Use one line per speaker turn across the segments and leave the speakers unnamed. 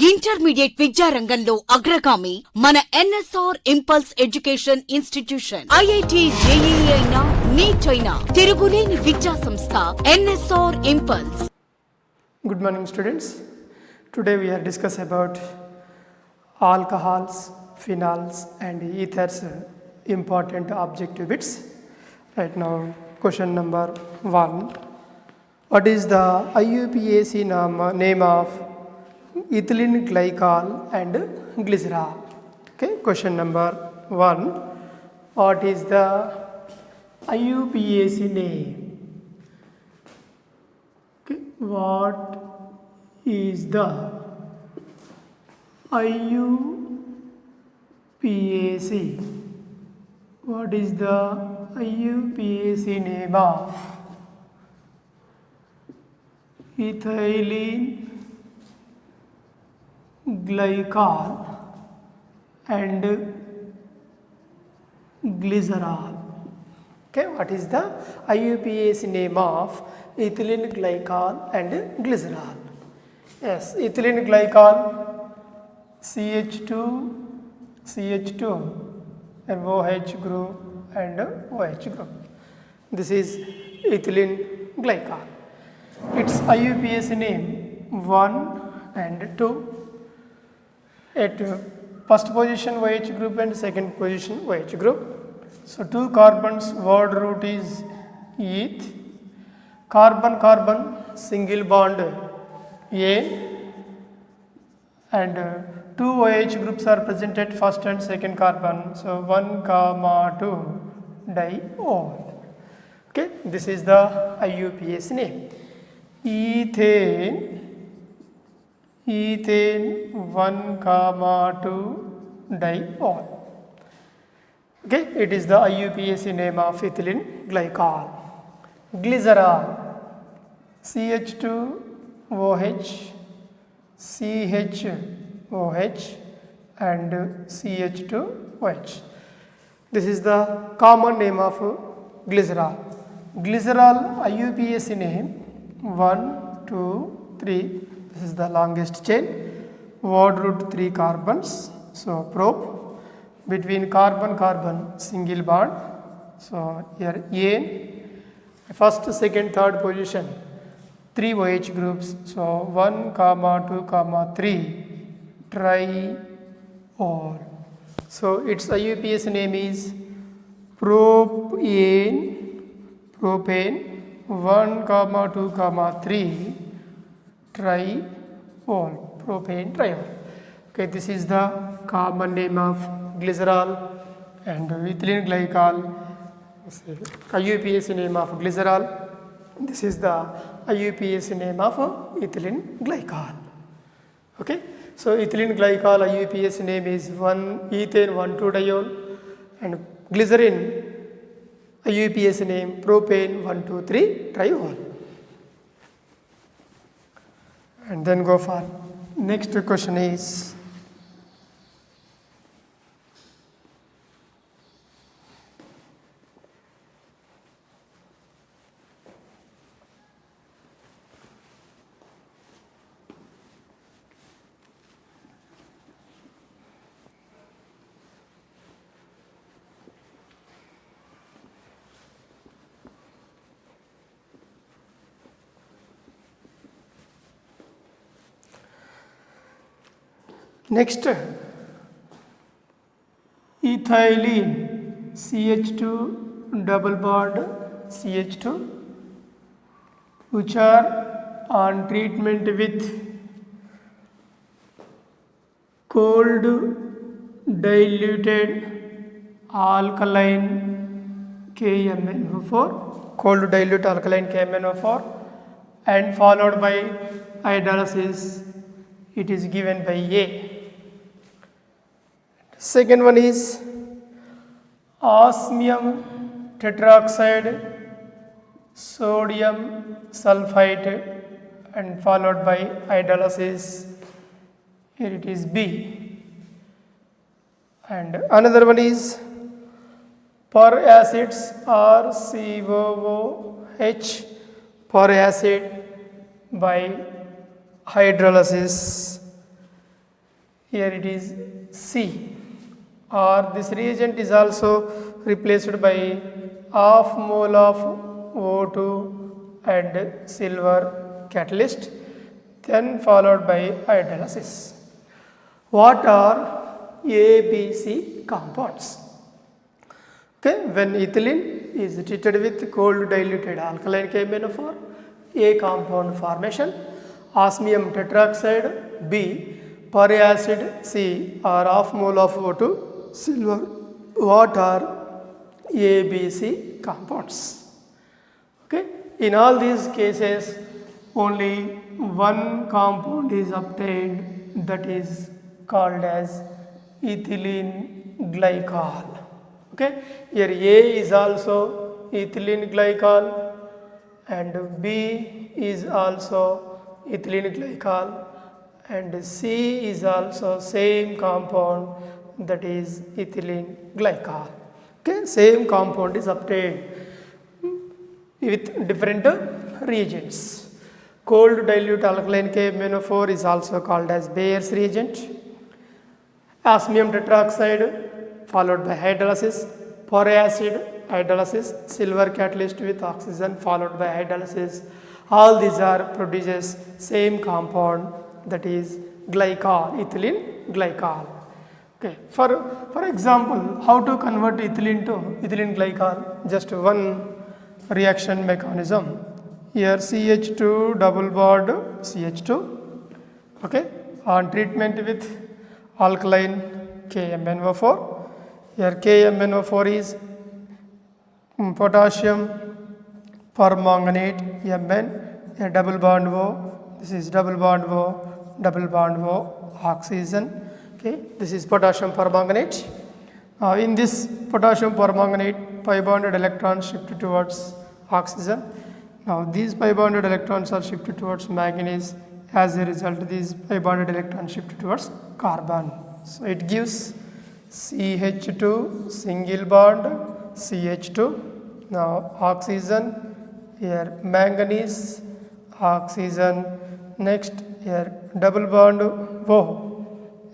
Intermediate విద్యారంగంలో అగ్రగామి మన NSR impulse education institution. IIT JEE అయినా నీట్ అయినా తిరుగులేని విద్యా సంస్థ NSR impulse.
Good morning students. Today we are discuss about alcohols, phenols and ethers important objective bits. Right now question number 1. What is the IUPAC name of ethylene glycol and glycerol? Okay, question number 1. What is the IUPAC name? Okay, what is the IUPAC? What is the IUPAC name of ethylene glycol and glycerol? Okay, what is the IUPAC name of ethylene glycol and glycerol? Yes, ethylene glycol CH2 and OH group and OH group. This is ethylene glycol. Its IUPAC name 1 and 2. At first position OH group and second position OH group. So 2 carbons, word root is eth. Carbon carbon single bond A, and 2 OH groups are present at first and second carbon. So 1, 2 diol. Okay, this is the IUPAC name. Ethane 1, 2 diol. Okay, it is the IUPAC name of ethylene glycol. Glycerol CH2OH, CHOH and CH2OH. This is the common name of glycerol. Glycerol IUPAC name 1, 2, 3. This is the longest chain. Word root 3 carbons. So prop between carbon carbon single bond. So here A, first, second, third position. 3 OH groups. So 1, 2, 3 triol. So its IUPAC name is propane 1, 2, 3 triol. Propane triol. Okay, this is the common name of glycerol and ethylene glycol. IUPAC name of glycerol. This is the IUPAC name of ethylene glycol. Okay, so ethylene glycol IUPAC name is ethane 1, 2 diol, and glycerin IUPAC name propane 1, 2, 3 triol. And then go for next question is next, ethylene CH2 double bond CH2, which are on treatment with cold diluted alkaline KMnO4, cold dilute alkaline KMnO4, and followed by hydrolysis, it is given by A. Second one is osmium tetroxide, sodium sulfite, and followed by hydrolysis. Here it is B. And another one is peracids or COOH, peracid by hydrolysis. here it is C, or this reagent is also replaced by half mole of O2 and silver catalyst, then followed by hydrolysis. What are A, B, C compounds? Okay, when ethylene is treated with cold diluted alkaline KMnO4, A compound formation, osmium tetroxide, B, peracid, C, or half mole of O2, silver. What are A, B, C compounds? Okay, in all these cases, only one compound is obtained, that is called as ethylene glycol. Okay, here A is also ethylene glycol and B is also ethylene glycol and C is also same compound, that is ethylene glycol. Okay, same compound is obtained with different reagents. Cold dilute alkaline KMnO4 is also called as Bayer's reagent. Osmium tetroxide followed by hydrolysis, peracid hydrolysis, silver catalyst with oxygen followed by hydrolysis. All these are produces same compound, that is glycol, ethylene glycol. Okay. For example, how to convert ethylene to ethylene glycol? Just one reaction mechanism. Here CH2 double bond CH2. Okay. On treatment with alkaline KMnO4. Here KMnO4 is potassium permanganate Mn, a double bond O. This is double bond O, oxygen. Okay, this is potassium permanganate. In this potassium permanganate, pi bonded electrons shift towards oxygen. Now these pi bonded electrons are shifted towards manganese. As a result, these pi bonded electrons shift towards carbon. So it gives CH2 single bond CH2. Now oxygen, here manganese, oxygen. Next here double bond O.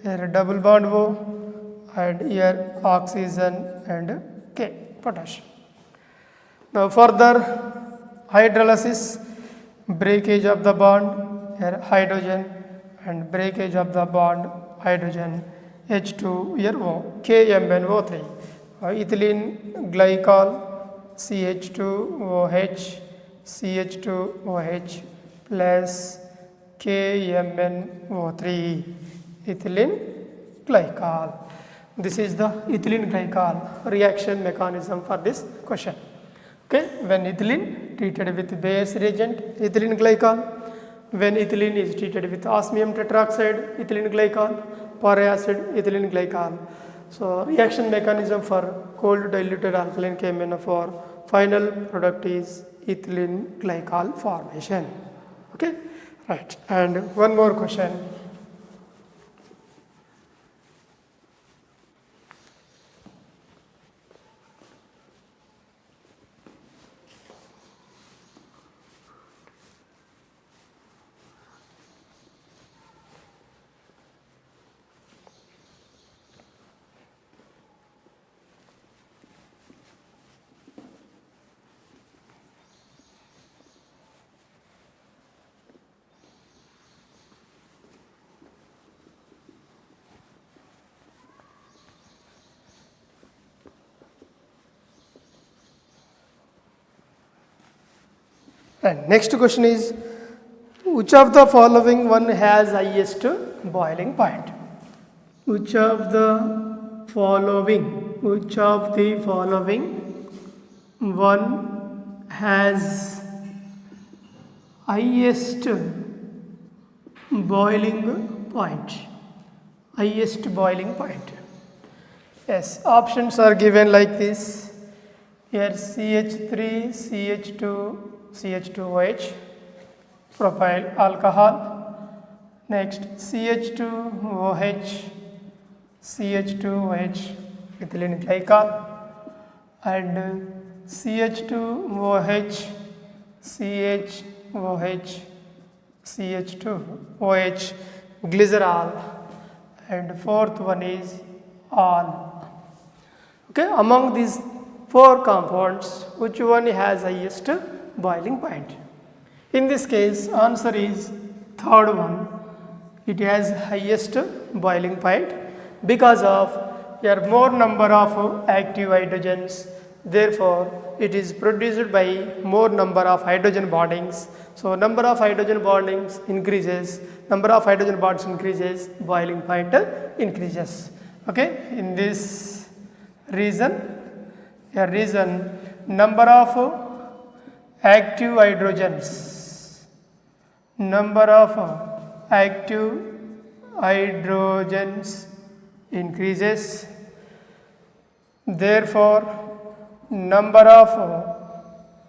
Here double bond O and here oxygen and K, potassium. Now further hydrolysis, breakage of the bond, here hydrogen and breakage of the bond hydrogen, H2 here O, KMnO3, ethylene glycol, CH2OH, CH2OH plus KMnO3, ethylene glycol. This is the ethylene glycol reaction mechanism for this question. Okay, when ethylene treated with Bayer's reagent, ethylene glycol. When ethylene is treated with osmium tetroxide, ethylene glycol. Peracid, ethylene glycol. So reaction mechanism for cold diluted alkaline KMnO4, final product is ethylene glycol formation. Okay, right. And one more question. And next question is, which of the following one has highest boiling point? Which of the following one has highest boiling point? Highest boiling point. Yes, options are given like this. Here CH3, CH2, CH2OH, propyl alcohol. Next CH2OH, CH2OH, ethylene glycol, and CH2OH, CHOH, CH2OH, glycerol, and fourth one is all. Okay, among these four compounds, which one has highest boiling point? In this case, answer is third one. It has highest boiling point because of there are more number of active hydrogens. Therefore, it is produced by more number of hydrogen bondings. So, number of hydrogen bondings increases, number of hydrogen bonds increases, boiling point increases. Okay, in this reason, number of active hydrogens, number of active hydrogens increases. Therefore, number of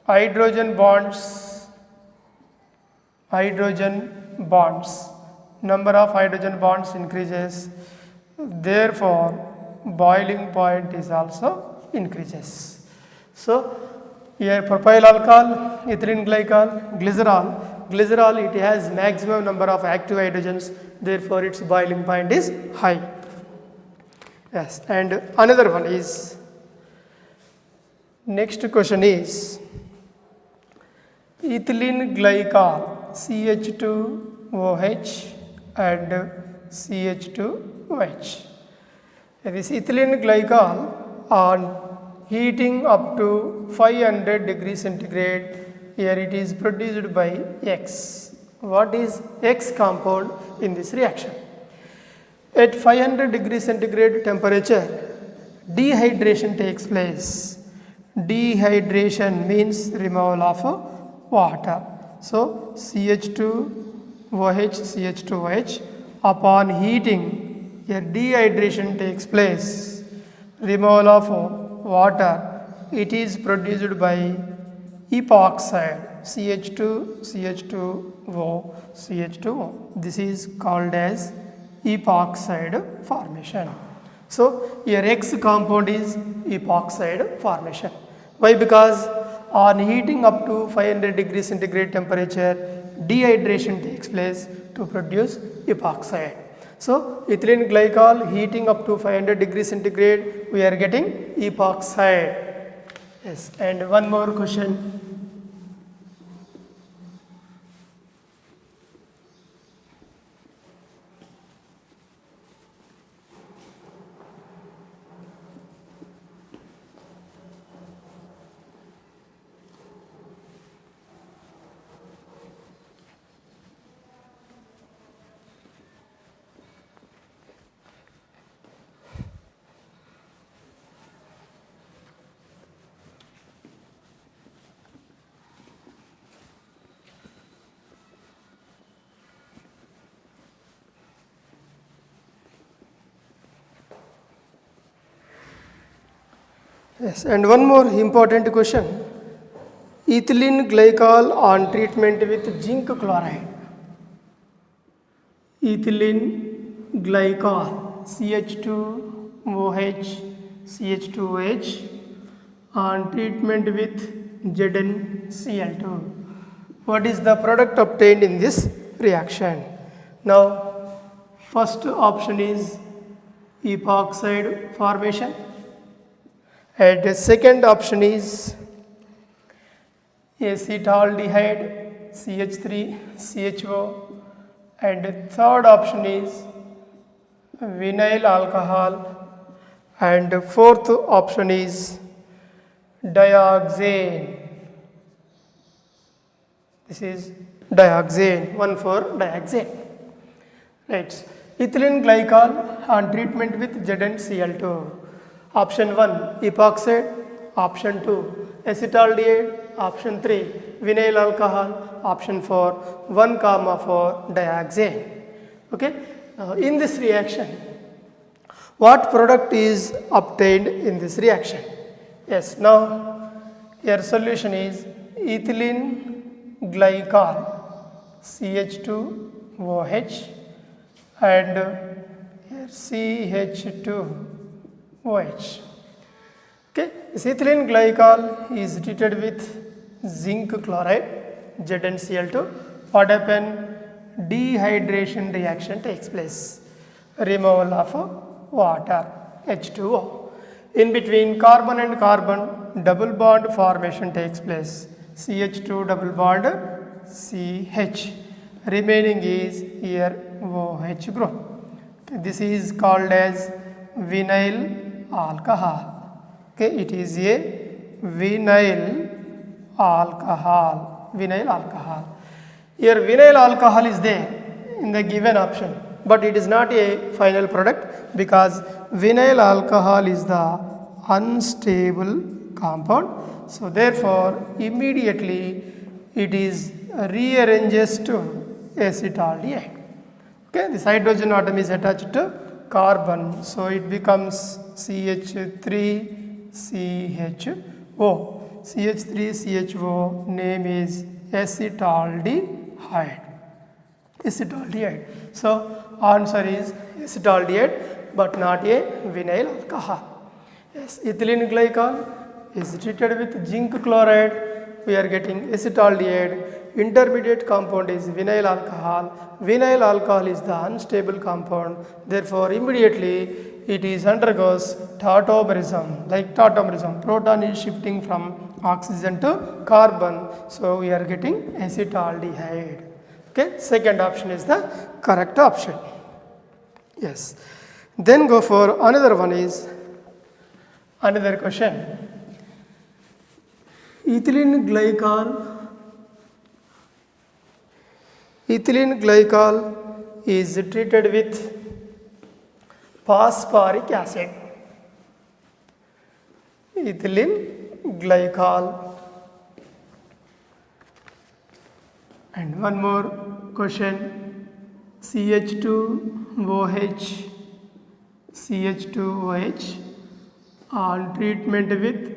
hydrogen bonds, number of hydrogen bonds increases. Therefore, boiling point is also increases. So, here propyl alcohol, ethylene glycol, glycerol it has maximum number of active hydrogens, therefore its boiling point is high. Yes, and another one is, next question is ethylene glycol CH2OH and CH2OH. This ethylene glycol on heating up to 500 degrees centigrade, here it is produced by X. What is X compound in this reaction? At 500 degrees centigrade temperature, dehydration takes place. Dehydration means removal of water. So, CH2OH, upon heating, here dehydration takes place. Removal of water, it is produced by epoxide, CH2O. This is called as epoxide formation. So, here X compound is epoxide formation. Why? Because on heating up to 500 degrees centigrade temperature, dehydration takes place to produce epoxide. So, ethylene glycol heating up to 500 degrees centigrade, we are getting epoxide. Yes, and one more question. Yes, and one more important question. Ethylene glycol on treatment with zinc chloride. Ethylene glycol CH2OH on treatment with ZnCl2. What is the product obtained in this reaction? Now, first option is epoxide formation. And the second option is acetaldehyde CH3CHO, and the third option is vinyl alcohol, and the fourth option is dioxane. This is dioxane, 1 for dioxane. Right. Ethylene glycol on treatment with ZnCl2. Option 1 epoxide, option 2 acetaldehyde, option 3 vinyl alcohol, option 4 1,4 dioxane. Okay. Now, in this reaction, what product is obtained in this reaction? Yes, now your solution is ethylene glycol CH2OH and here CH2OH. Okay, this ethylene glycol is treated with zinc chloride ZnCl2. What happened? Dehydration reaction takes place. removal of water, H2O. In between carbon and carbon, double bond formation takes place. CH2 double bond CH. Remaining is here OH group. Okay, this is called as vinyl alcohol. Okay, it is a vinyl alcohol. Vinyl alcohol. Here vinyl alcohol is there in the given option, but it is not a final product because vinyl alcohol is the unstable compound. So therefore immediately it is rearranges to acetaldehyde. Okay, this hydrogen atom is attached to carbon, so it becomes CH3CHO. CH3CHO name is acetaldehyde. Acetaldehyde. So answer is acetaldehyde, but not a vinyl alcohol. Yes, ethylene glycol is treated with zinc chloride. We are getting acetaldehyde. Intermediate compound is vinyl alcohol. Vinyl alcohol is the unstable compound. Therefore, immediately it is undergoes tautomerism. Like tautomerism, proton is shifting from oxygen to carbon. So we are getting acetaldehyde. Okay, second option is the correct option. Yes. Then go for another one is another question. Ethylene glycol is treated with phosphoric acid. Ethylene glycol. And one more question. CH2OH on treatment with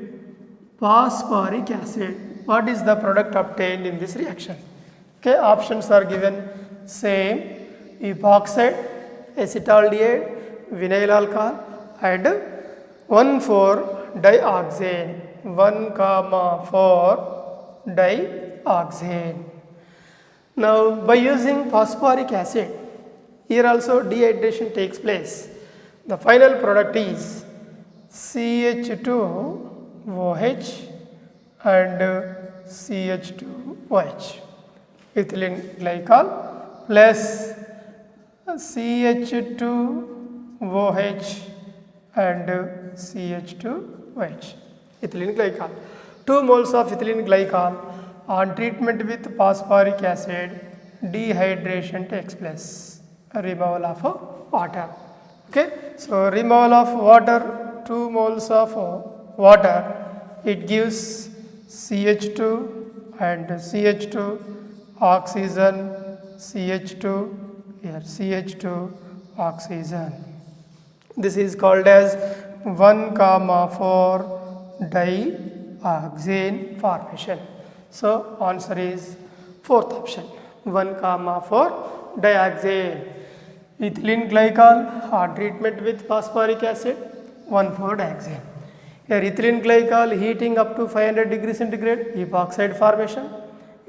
phosphoric acid. What is the product obtained in this reaction? Okay, options are given same: epoxide, acetaldehyde, vinyl alcohol, and 1,4-dioxane. 1,4-dioxane. Now, by using phosphoric acid, here also dehydration takes place. The final product is CH2OH and CH2OH. Ethylene glycol plus CH2OH and CH2OH. Ethylene glycol. 2 moles of ethylene glycol on treatment with phosphoric acid, dehydration takes place. Removal of water. Okay, so removal of water, 2 moles of water, it gives CH2 and CH2, oxygen, CH2, here CH2, oxygen. This is called as 1,4-dioxane formation. So answer is fourth option, 1,4-dioxane. Ethylene glycol on treatment with phosphoric acid, 1,4-dioxane. Here ethylene glycol heating up to 500 degrees centigrade, epoxide formation.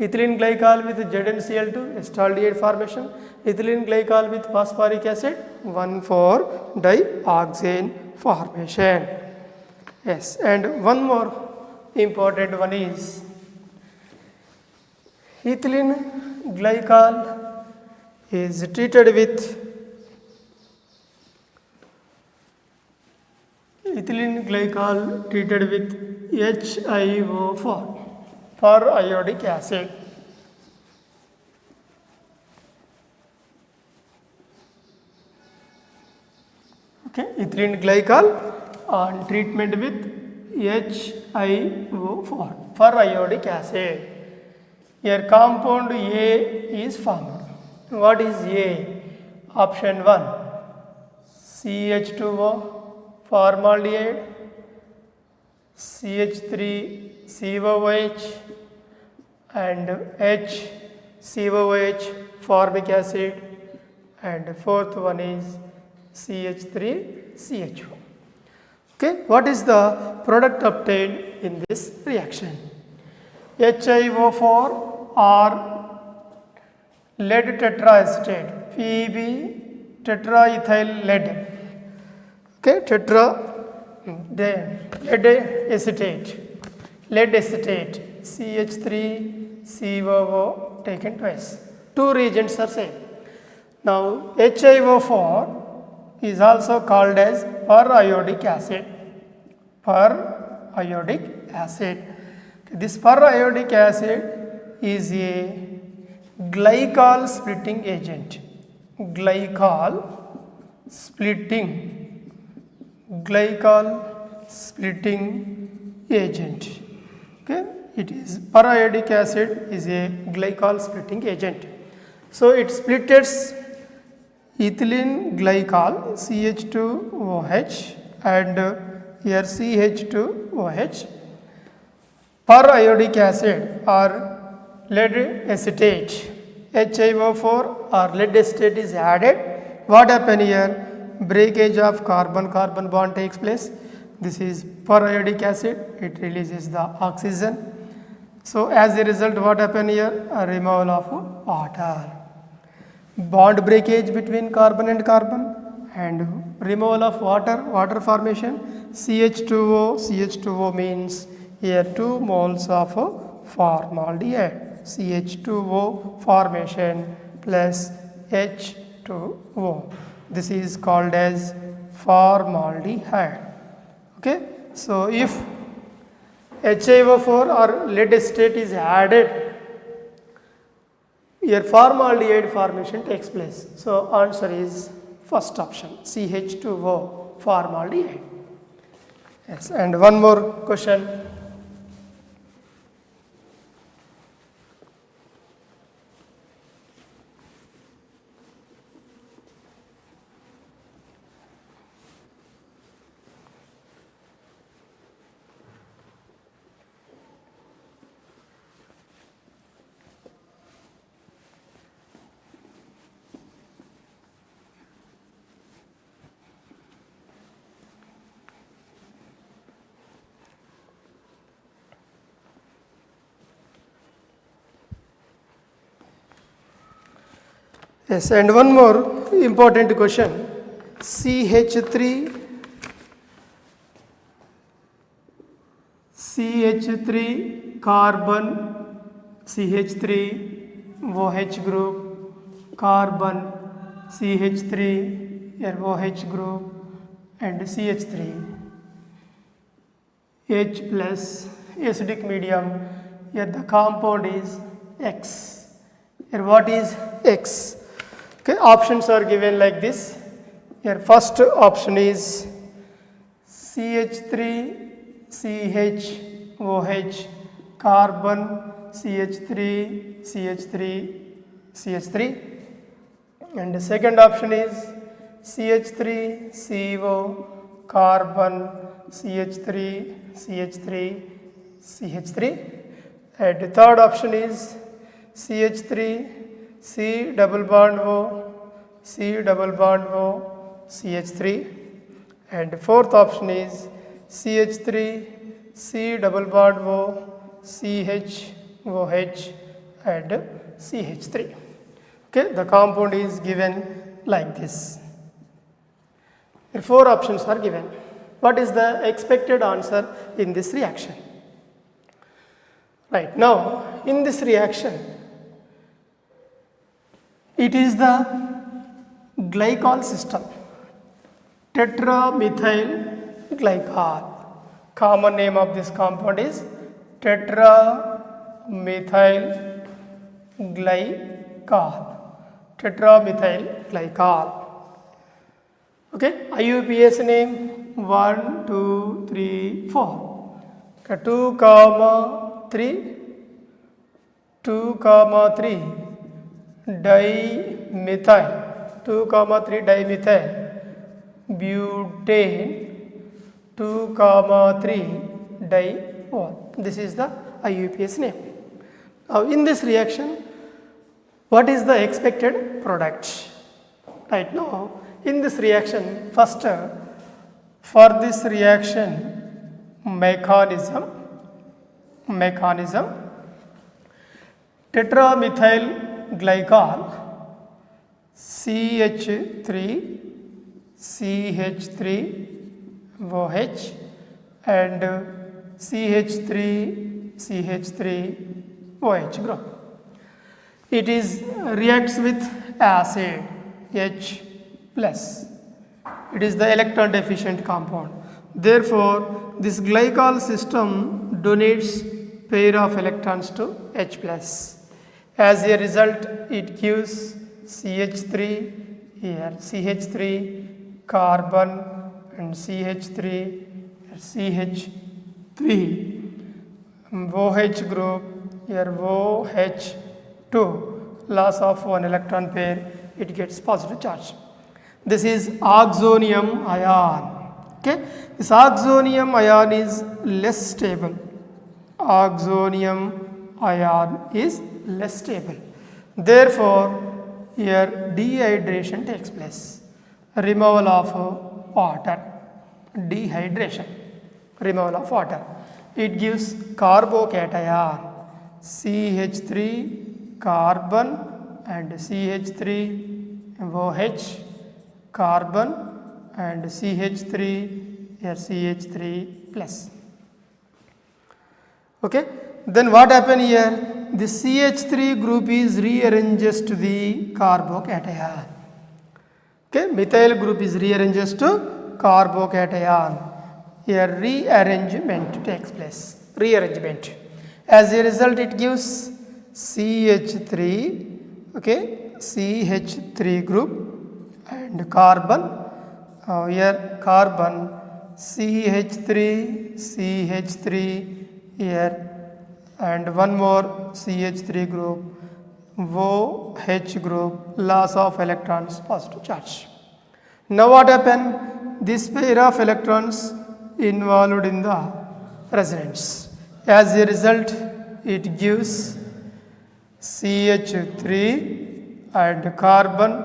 Ethylene glycol with ZnCl2, acetaldehyde formation. Ethylene glycol with phosphoric acid, 1,4-dioxane formation. Yes, and one more important one is ethylene glycol is treated with HiO4 for iodic acid. Okay, ethylene glycol on treatment with HiO4 for iodic acid. Here compound A is formed. What is A? Option 1, CH2O, formaldehyde, CH3COOH and HCOOH, formic acid, and fourth one is CH3CHO. Okay, what is the product obtained in this reaction? HiO4 or lead tetraacetate, tetraethyl lead. Okay, lead acetate, CH3COO taken twice. Two reagents are same. Now HiO4 is also called as periodic acid. Periodic acid. This periodic acid is a glycol splitting agent. Glycol splitting agent. Okay, it is periodic acid is a glycol splitting agent. So it splits ethylene glycol CH2OH and here CH2OH. Periodic acid or lead acetate, HiO4 or lead acetate is added. What happens here? Breakage of carbon-carbon bond takes place. This is periodic acid, it releases the oxygen. So as a result, what happens here? A removal of water. Bond breakage between carbon and carbon and removal of water formation. CH2O means here 2 moles of formaldehyde. CH2O formation plus H2O. This is called as formaldehyde. Okay, so if HiO4 or lead acetate is added, here formaldehyde formation takes place. So answer is first option, CH2O formaldehyde. Yes, and one more question. Yes, and one more important question. CH3 carbon, CH3 OH group, carbon, CH3 OH group and CH3 H plus acidic medium. Here the compound is X. Here what is X? Okay, options are given like this. Here first option is CH3 CHOH carbon CH3 and the second option is CH3CO carbon CH3 and the third option is CH3 C double bond O CH3 and fourth option is CH3 C double bond O CHOH and CH3. Okay, the compound is given like this. Here four options are given. What is the expected answer in this reaction? Right, now in this reaction it is the glycol system, tetramethyl glycol. Common name of this compound is tetramethyl glycol. Okay, IUPAC name 1, 2, 3, 4. 2, 3 dimethyl, 2, 3 dimethyl butane, 2, 3 diol. This is the IUPAC name. Now in this reaction, what is the expected product? Right now in this reaction, first for this reaction mechanism, tetramethyl glycol CH3, CH3, OH, and CH3, CH3, OH group. It is reacts with acid H plus. It is the electron deficient compound. Therefore, this glycol system donates pair of electrons to H plus. As a result, it gives CH3 here, CH3 carbon and CH3, CH3, OH group here, OH2, loss of one electron pair, it gets positive charge. This is oxonium ion. Okay, this oxonium ion is less stable. Oxonium ion is less stable. Therefore, here dehydration takes place. Removal of water. Dehydration. Removal of water. It gives carbocation. CH3 carbon and CH3 OH carbon and CH3 here CH3 plus. Okay, then what happened here? The CH3 group is rearranges to the carbocation. Okay, methyl group is rearranges to carbocation. Here rearrangement takes place. Rearrangement. As a result, it gives CH3. Okay, CH3 group and carbon. Here carbon CH3, CH3 here, and one more CH3 group, OH group, loss of electrons, positive charge. Now what happened? This pair of electrons involved in the resonance. As a result, it gives CH3 and carbon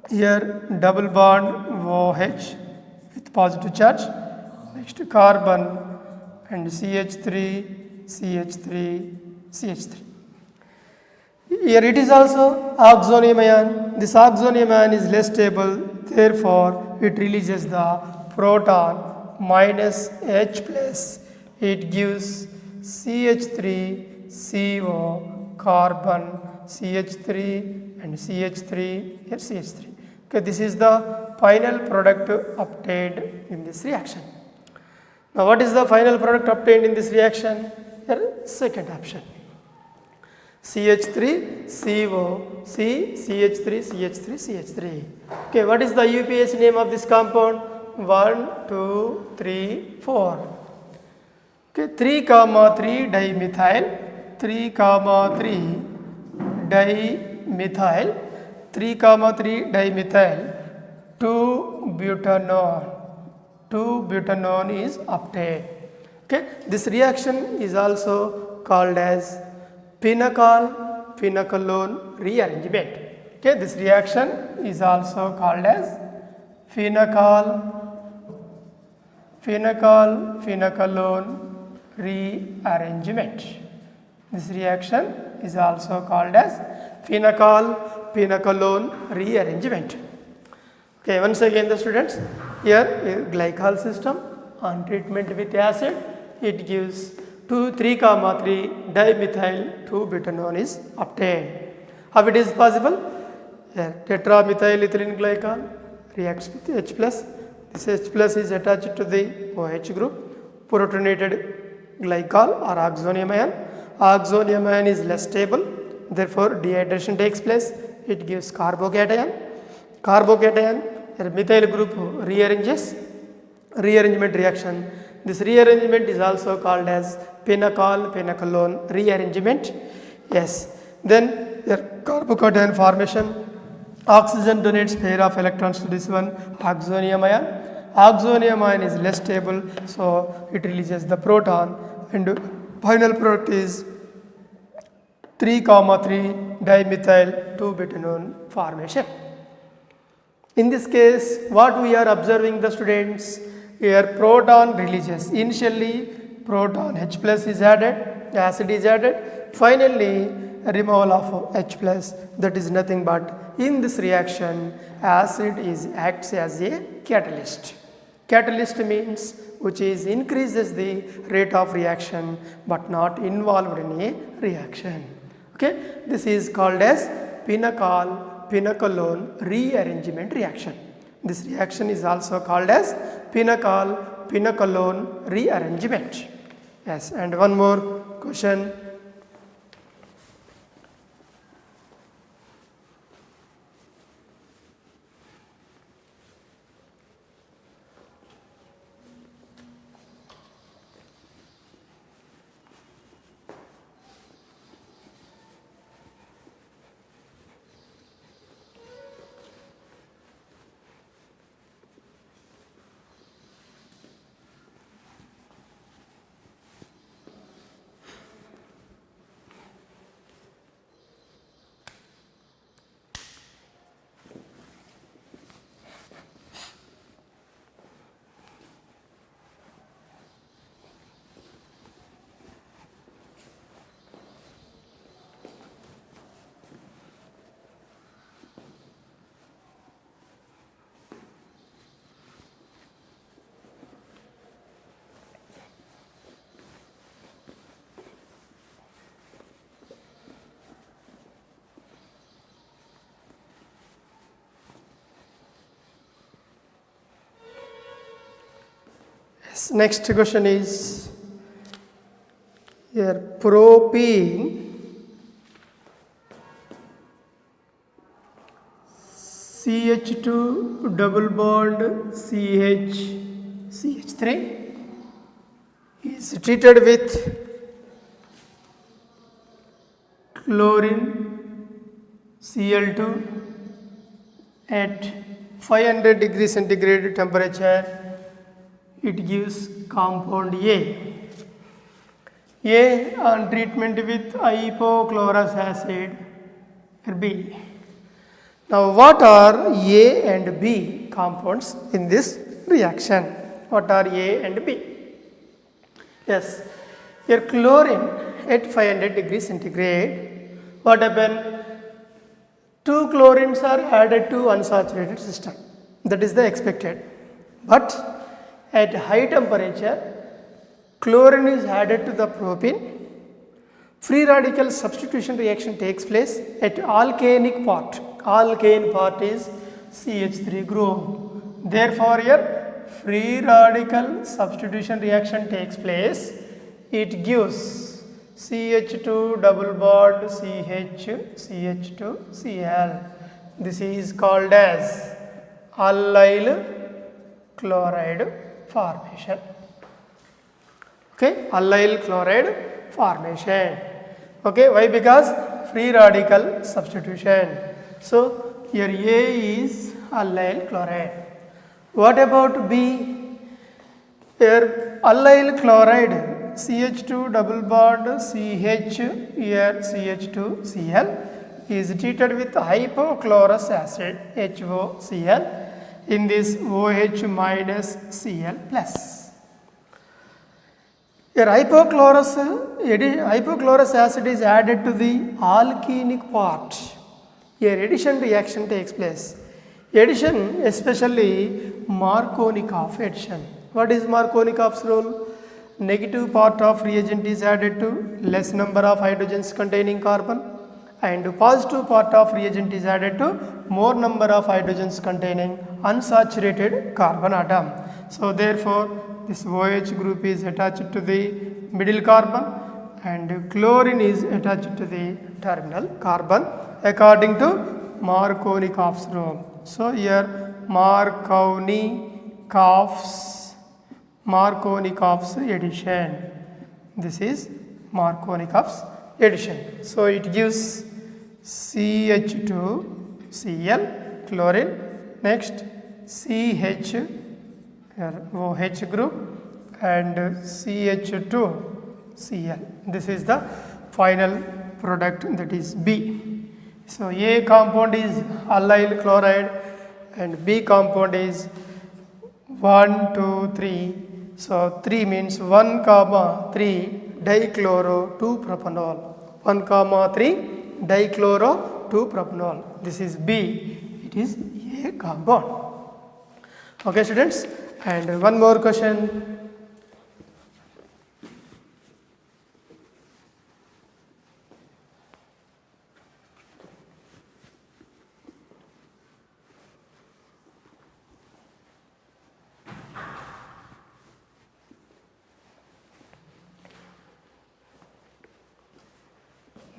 here double bond OH with positive charge, next to carbon and CH3, CH3, CH3. Here it is also oxonium ion. This oxonium ion is less stable, therefore it releases the proton minus H plus. It gives CH3, CO, carbon, CH3 and CH3, here CH3. Okay, this is the final product obtained in this reaction. Now what is the final product obtained in this reaction? Here, second option. CH3, CO, C, CH3, CH3, CH3. Okay, what is the IUPAC name of this compound? 1, 2, 3, 4. Okay, 3, 3 dimethyl, 3, 3 dimethyl, 3, 3 dimethyl, 2 butanol. 2 butanol is obtained. Okay, this reaction is also called as phenol-phenolone rearrangement. Okay, this reaction is also called as phenol-phenolone rearrangement. This reaction is also called as phenol-phenolone rearrangement. Okay, once again the students, here a glycol system on treatment with acid, it gives 2, 3, 3 dimethyl 2-butanol is obtained. How it is possible? Here tetramethyl ethylene glycol reacts with H plus. This H plus is attached to the OH group. Protonated glycol or oxonium ion. Oxonium ion is less stable, therefore dehydration takes place. It gives carbocation. Carbocation, a methyl group rearranges. Rearrangement reaction. This rearrangement is also called as phenol-phenolone rearrangement. Yes. Then carbocation formation. Oxygen donates pair of electrons to this one, oxonium ion. Oxonium ion is less stable, so it releases the proton, and final product is 3, 3 dimethyl 2-butanol formation. In this case, what we are observing the students, here proton releases. Initially proton H plus is added, acid is added, finally removal of H plus, that is nothing but In this reaction, acid acts as a catalyst. Catalyst means which is increases the rate of reaction but not involved in a reaction. Okay, this is called as pinnacle-pinnacolone rearrangement reaction. This reaction is also called as pinnacle-pinnacolone rearrangement. Yes, and one more question. Next question is here propene CH2 double bond CH3 is treated with chlorine Cl2 at 500 degrees centigrade temperature. It gives compound A. A on treatment with hypochlorous acid B. Now what are A and B compounds in this reaction? What are A and B? Yes, here chlorine at 500 degrees centigrade. What happened? Two chlorines are added to unsaturated system. That is the expected. But at high temperature, chlorine is added to the propene. Free radical substitution reaction takes place at alkanic part. Alkane part is CH3 group. Therefore, here free radical substitution reaction takes place. It gives CH2 double bond CH2Cl. This is called as allyl chloride formation. Okay, allyl chloride formation. Okay, why? Because free radical substitution. So here A is allyl chloride. What about B? Here allyl chloride CH2 double bond CH here CH2Cl is treated with hypochlorous acid HOCl. In this OH minus Cl plus. Here hypochlorous acid is added to the alkenic part. Here addition reaction takes place. Addition, especially Markovnikov addition. What is Markovnikov's rule? Negative part of reagent is added to less number of hydrogens containing carbon, and positive part of reagent is added to more number of hydrogens containing unsaturated carbon atom. So therefore, this OH group is attached to the middle carbon and chlorine is attached to the terminal carbon according to Markovnikov's rule. So here Markovnikov's addition. This is Markovnikov's addition. So it gives CH2Cl chlorine, next CH OH group and CH2Cl. This is the final product, that is B. So A compound is allyl chloride and B compound is 1, 2, 3. So 3 means 1, 3 dichloro 2 propanol. 1, 3 dichloro 2-propanol. This is B, it is A compound. Okay students, and one more question.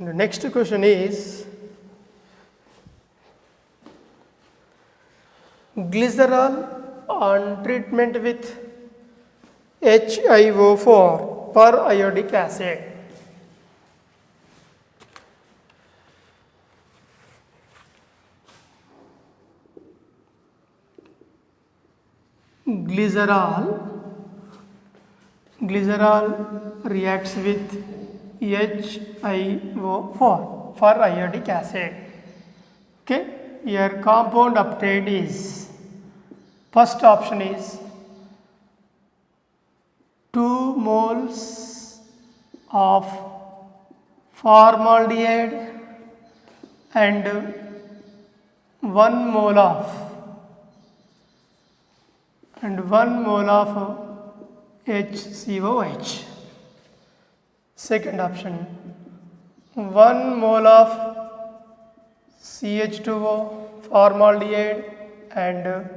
The next question is glycerol on treatment with HiO4 periodic acid. Glycerol reacts with HiO4 for iodic acid. Okay, here compound obtained is, first option is 2 moles of formaldehyde and 1 mole of HCOH. Second option, 1 mole of CH2O formaldehyde and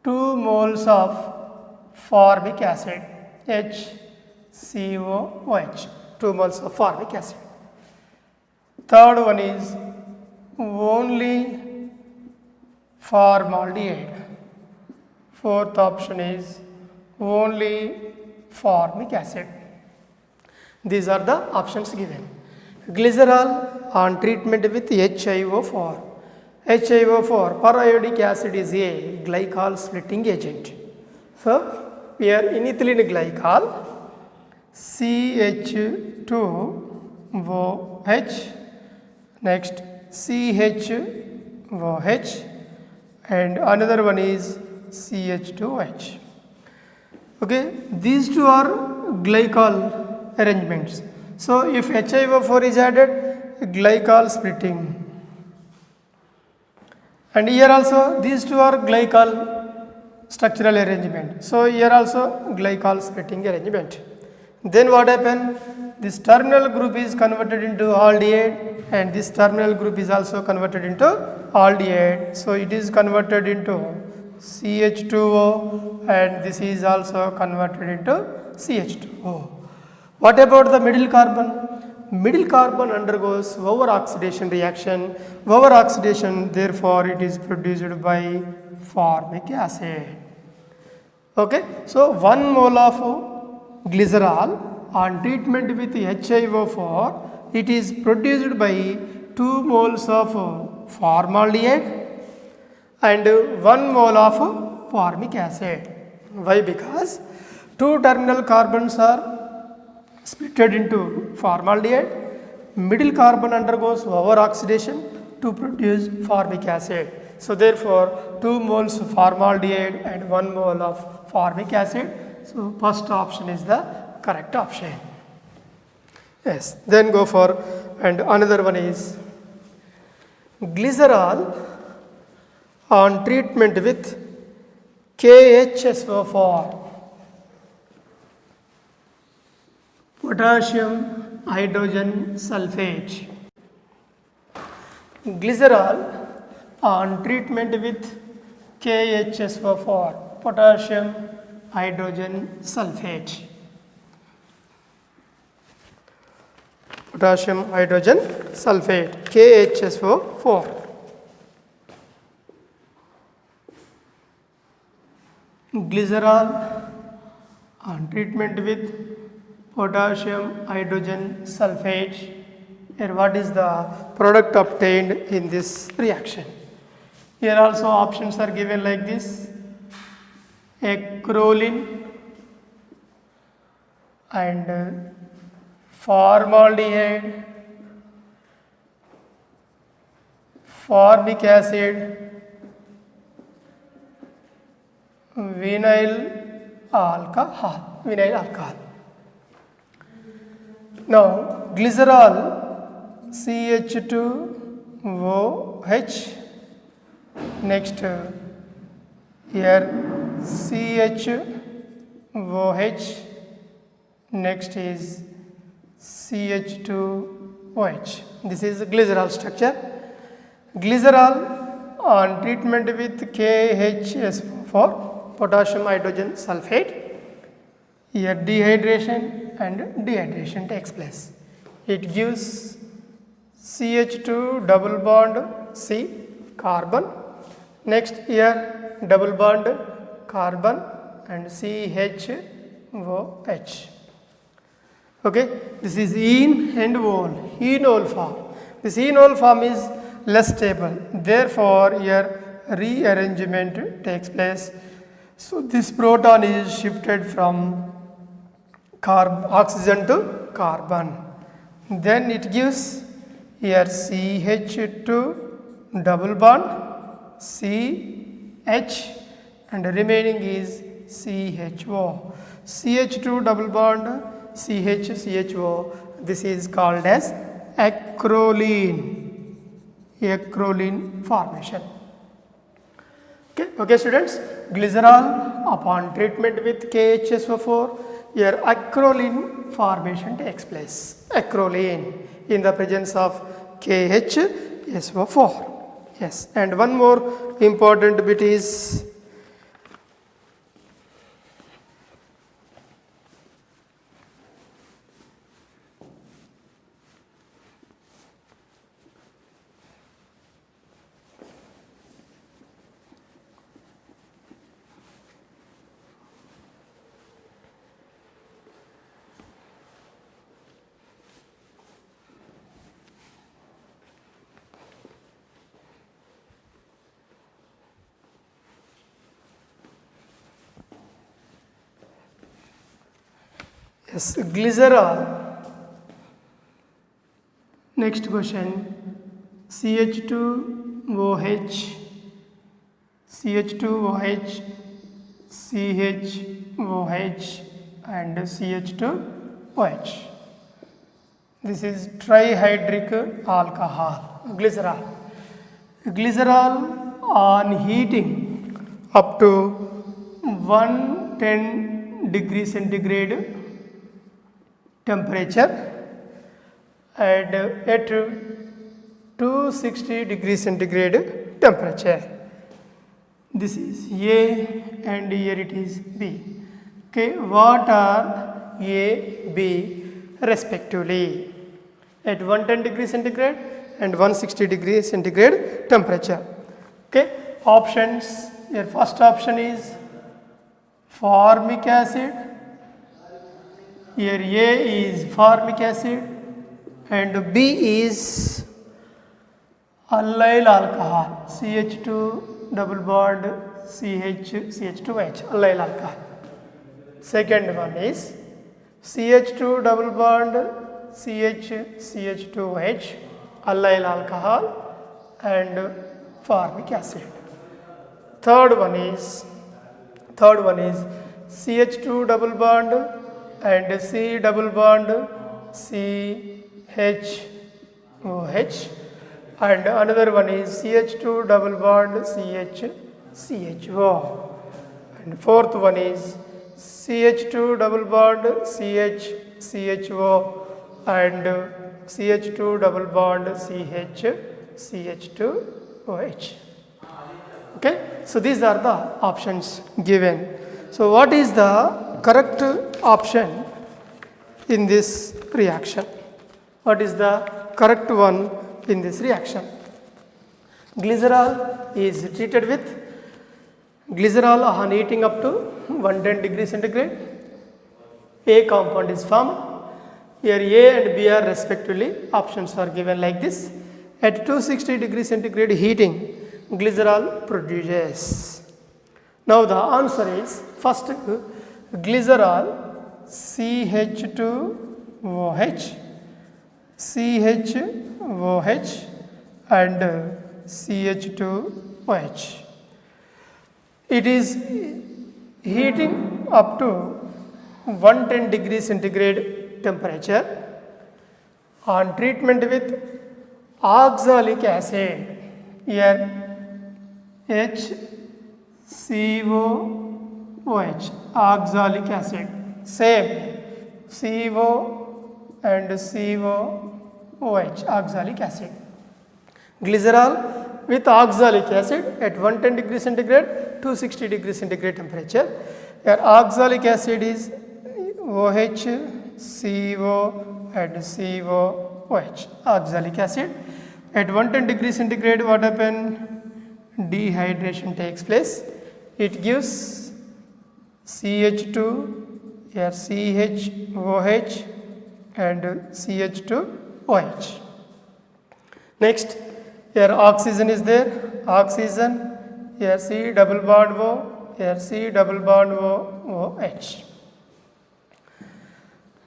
2 moles of formic acid HCOOH, 2 moles of formic acid. Third one is only formaldehyde. Fourth option is only formic acid. These are the options given. Glycerol on treatment with HiO4. HiO4 periodic acid is a glycol splitting agent. So here in ethylene glycol CH2OH, next CHOH, and another one is CH2OH. Okay, these two are glycol arrangements. So if HiO4 is added, glycol splitting, and here also these two are glycol structural arrangement. So here also glycol splitting arrangement. Then what happen? This terminal group is converted into aldehyde and this terminal group is also converted into aldehyde. So it is converted into CH2O and this is also converted into CH2O. What about the middle carbon? Middle carbon undergoes over-oxidation reaction. Over-oxidation, therefore, it is produced by formic acid. Okay, so 1 mole of glycerol on treatment with HiO4, it is produced by 2 moles of formaldehyde and 1 mole of formic acid. Why? Because 2 terminal carbons are splitted into formaldehyde. Middle carbon undergoes over-oxidation to produce formic acid. So therefore, 2 moles of formaldehyde and 1 mole of formic acid. So first option is the correct option. Yes, then go for, and another one is glycerol on treatment with KHSO4, potassium hydrogen sulfate. Glycerol on treatment with KHSO4, potassium hydrogen sulfate. Potassium hydrogen sulfate, KHSO4. Glycerol on treatment with potassium hydrogen sulfate. Here what is the product obtained in this reaction? Here also options are given like this: acrolein and formaldehyde, formic acid, vinyl alcohol. Now glycerol CH2OH. Next here CHOH. Next is CH2OH. This is the glycerol structure. Glycerol on treatment with KHS4, potassium hydrogen sulfate. Here dehydration and dehydration takes place. It gives CH2 double bond C carbon. Next here double bond carbon and CHOH. Okay, this is ene and ol, enol form. This enol form is less stable, therefore here rearrangement takes place. So this proton is shifted from oxygen to carbon. Then it gives here CH2 double bond CH and remaining is CHO. CH2 double bond CHO. This is called as acrolein. Acrolein formation. Okay students, glycerol upon treatment with KHSO4, here acrolein formation takes place. Acrolein in the presence of KHSO4. Yes, and one more important bit is glycerol. Next question, CH2OH, CH2OH, CHOH and CH2OH. This is trihydric alcohol, glycerol. Glycerol on heating up to 110 degree centigrade temperature and at 260 degree centigrade temperature. This is A and here it is B. Okay, what are A, B respectively at 110 degree centigrade and 160 degree centigrade temperature? Okay, options. Your first option is formic acid. Here A is formic acid and B is allyl alcohol, CH2 double bond CH2H, allyl alcohol. Second one is CH2 double bond CH2H, allyl alcohol and formic acid. Third one is CH2 double bond and C double bond CHOH and another one is CH2 double bond CHO and fourth one is CH2 double bond CHO and CH2 double bond CH2OH. Okay, so these are the options given. So what is the correct option in this reaction? What is the correct one in this reaction? Glycerol is treated with glycerol on heating up to 110 degree centigrade. A compound is formed. Here A and B are respectively. Options are given like this. At 260 degree centigrade heating, glycerol produces. Now the answer is first glycerol CH2OH, CHOH and CH2OH. It is heating up to 110 degree centigrade temperature. On treatment with oxalic acid. Here HCOOH, oxalic acid. Same CO and COOH, oxalic acid. Glycerol with oxalic acid at 110 degrees centigrade, 260 degrees centigrade temperature. Here oxalic acid is OH, CO and COOH, oxalic acid. At 110 degrees centigrade, what happens? Dehydration takes place. It gives CH2, here CHOH and CH2OH. Next, here oxygen is there, oxygen, here C double bond O, here C double bond OH.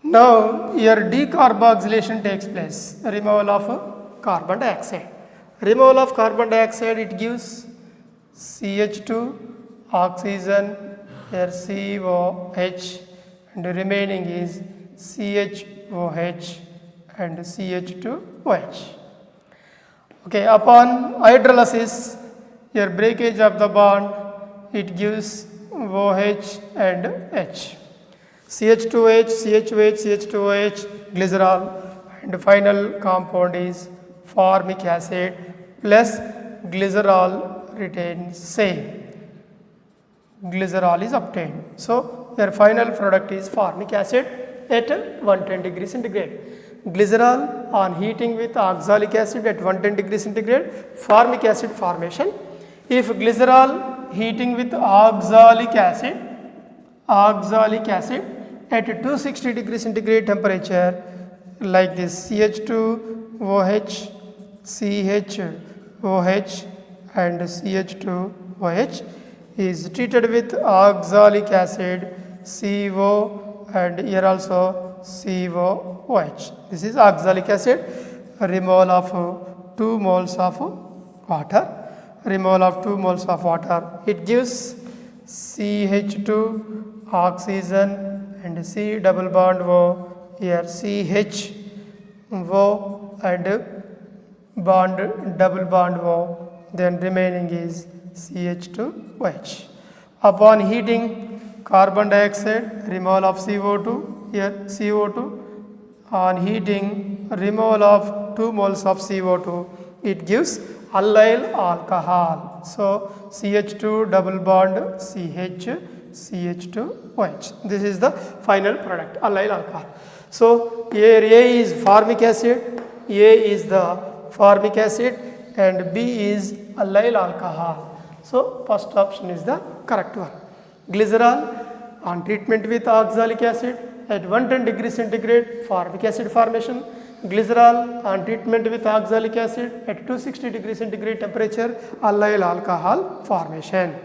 Now here decarboxylation takes place, removal of carbon dioxide. Removal of carbon dioxide, it gives CH2, oxygen, here COH, and the remaining is CHOH and CH2OH. Okay, upon hydrolysis, here breakage of the bond, it gives OH and H. CH2H, CHOH, CH2OH, glycerol, and the final compound is formic acid plus glycerol retains same. Glycerol is obtained. So, their final product is formic acid at 110 degrees centigrade. Glycerol on heating with oxalic acid at 110 degrees centigrade, formic acid formation. If glycerol heating with oxalic acid at 260 degrees centigrade temperature, like this CH2OH, CHOH and CH2OH is treated with oxalic acid, CO and here also COOH. This is oxalic acid, removal of 2 moles of water. Removal of 2 moles of water, it gives CH2, oxygen and C double bond O, here CHO and bond double bond O, then remaining is CH2OH. Upon heating carbon dioxide, removal of CO2, here CO2, on heating removal of 2 moles of CO2, it gives allyl alcohol. So, CH2 double bond CH, CH2OH. This is the final product, allyl alcohol. So, here A is formic acid, A is the formic acid and B is allyl alcohol. So, first option is the correct one. Glycerol on treatment with oxalic acid at 110 degrees centigrade, formic acid formation. Glycerol on treatment with oxalic acid at 260 degrees centigrade temperature, allyl alcohol formation.